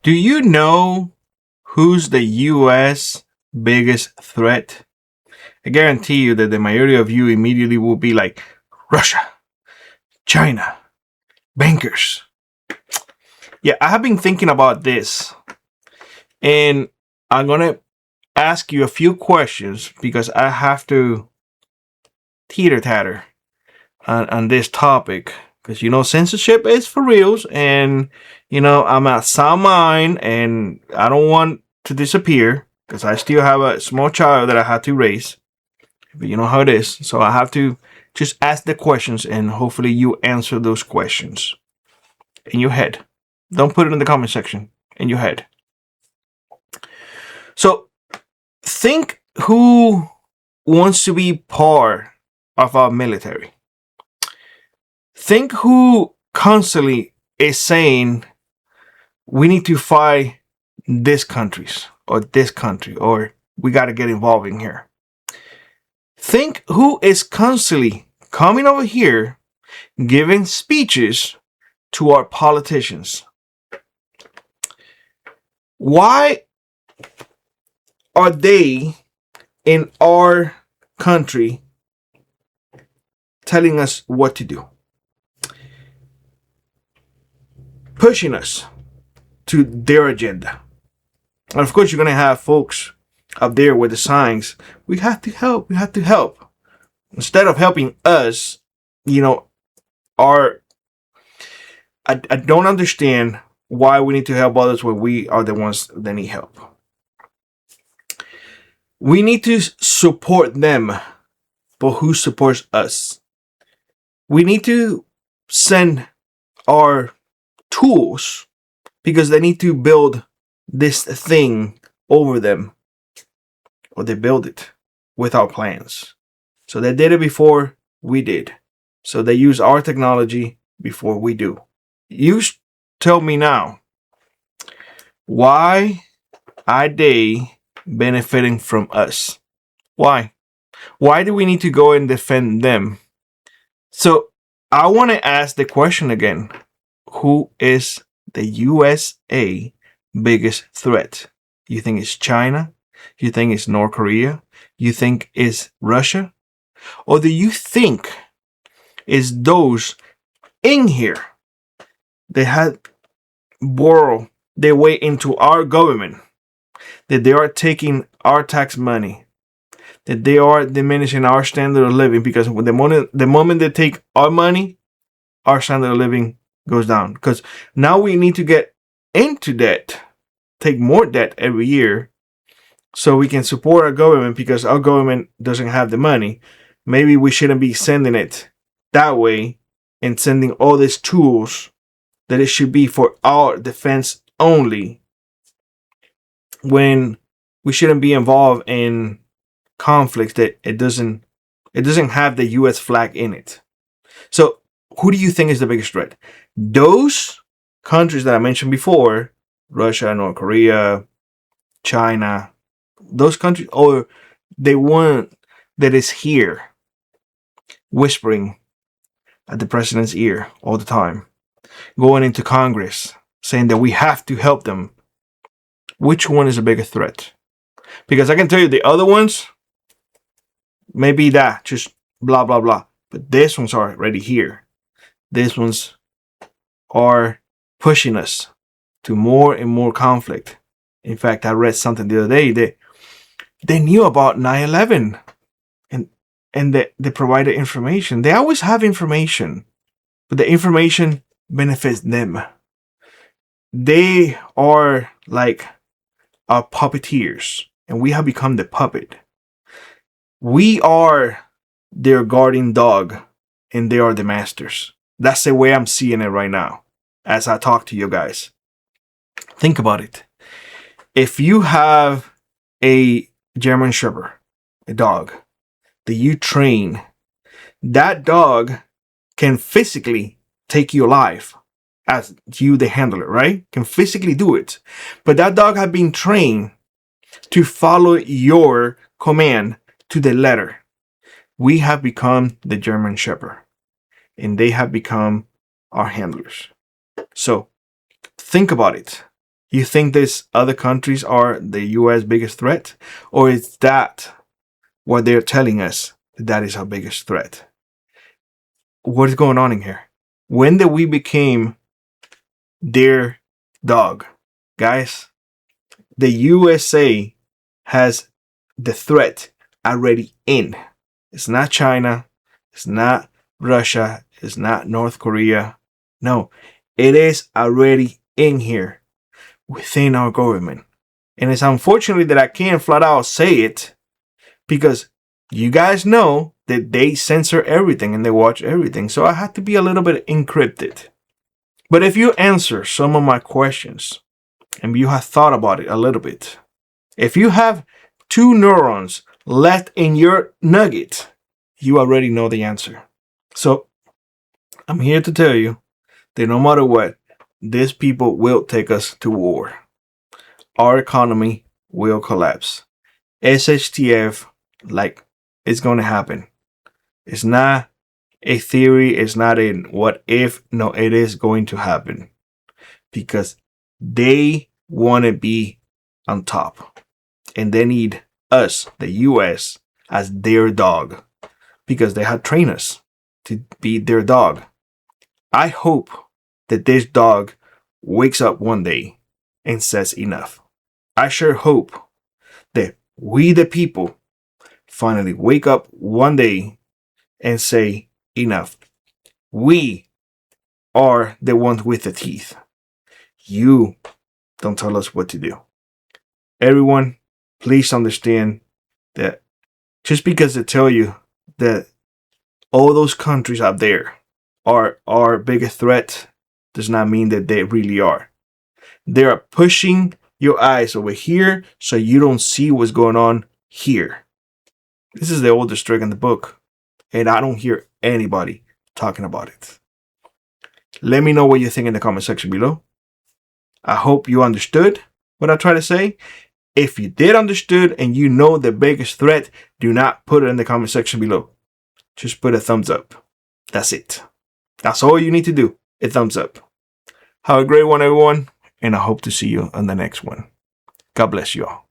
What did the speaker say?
Do you know who's the US biggest threat? I guarantee you that the majority of you immediately will be like Russia, China, bankers. Yeah, I have been thinking about this, and I'm going to ask you a few questions because I have to teeter tatter on this topic. Because censorship is for reals, and I'm a sound mind, and I don't want to disappear because I still have a small child that I had to raise. But you know how it is, so I have to just ask the questions, and hopefully you answer those questions in your head. Don't put it in the comment section. In your head. So think who wants to be part of our military. Think who constantly is saying we need to fight this countries or this country, or we got to get involved in here. Think who is constantly coming over here giving speeches to our politicians. Why are they in our country telling us what to do? Pushing us to their agenda. And of course, you're going to have folks up there with the signs. We have to help. We have to help. Instead of helping us, I don't understand why we need to help others when we are the ones that need help. We need to support them, but who supports us? We need to send our tools because they need to build this thing over them, or they build it with our plans. So they did it before we did. So they use our technology before we do. You tell me now, why are they benefiting from us? Why? Why do we need to go and defend them? So I want to ask the question again. Who is the USA biggest threat? You think it's China? You think it's North Korea? You think it's Russia? Or do you think it's those in here that had borrowed their way into our government, that they are taking our tax money, that they are diminishing our standard of living, because the moment they take our money, our standard of living goes down. Because now we need to get into debt, take more debt every year, so we can support our government, because our government doesn't have the money. Maybe we shouldn't be sending it that way and sending all these tools that it should be for our defense only, when we shouldn't be involved in conflicts that it doesn't have the US flag in it. So who do you think is the biggest threat? Those countries that I mentioned before, Russia, North Korea, China, those countries, or the one that is here whispering at the president's ear all the time, going into Congress saying that we have to help them? Which one is a bigger threat? Because I can tell you the other ones, maybe that, just blah, blah, blah. But these ones are already here. These ones are pushing us to more and more conflict. In fact, I read something the other day that they knew about 9/11 and they provided information. They always have information, but the information benefits them. They are like our puppeteers, and we have become the puppet. We are their guardian dog, and they are the masters. That's the way I'm seeing it right now as I talk to you guys. Think about it. If you have a German Shepherd, a dog that you train, that dog can physically take your life as you, the handler, right? Can physically do it. But that dog has been trained to follow your command to the letter. We have become the German Shepherd, and they have become our handlers. So think about it. You think these other countries are the US biggest threat? Or is that what they're telling us? That is our biggest threat. What is going on in here? When did we become their dog? Guys, the USA has the threat already in. It's not China. It's not Russia. It's not North Korea. No, it is already in here within our government. And it's unfortunately that I can't flat out say it because you guys know that they censor everything and they watch everything. So I had to be a little bit encrypted. But if you answer some of my questions and you have thought about it a little bit, if you have 2 neurons left in your nugget, you already know the answer. So I'm here to tell you that no matter what, these people will take us to war. Our economy will collapse. SHTF, like, it's going to happen. It's not a theory. It's not a what if. No, it is going to happen because they want to be on top and they need us, the US, as their dog because they have trained us to be their dog. I hope that this dog wakes up one day and says enough. I sure hope that we, the people, finally wake up one day and say enough. We are the ones with the teeth. You don't tell us what to do. Everyone, please understand that just because they tell you that all those countries out there are our biggest threat does not mean that they really are. They are pushing your eyes over here so you don't see what's going on here. This is the oldest trick in the book, and I don't hear anybody talking about it. Let me know what you think in the comment section below. I hope you understood what I try to say. If you did understood and you know the biggest threat, do not put it in the comment section below. Just put a thumbs up. That's it. That's all you need to do. A thumbs up. Have a great one, everyone, and I hope to see you on the next one. God bless you all.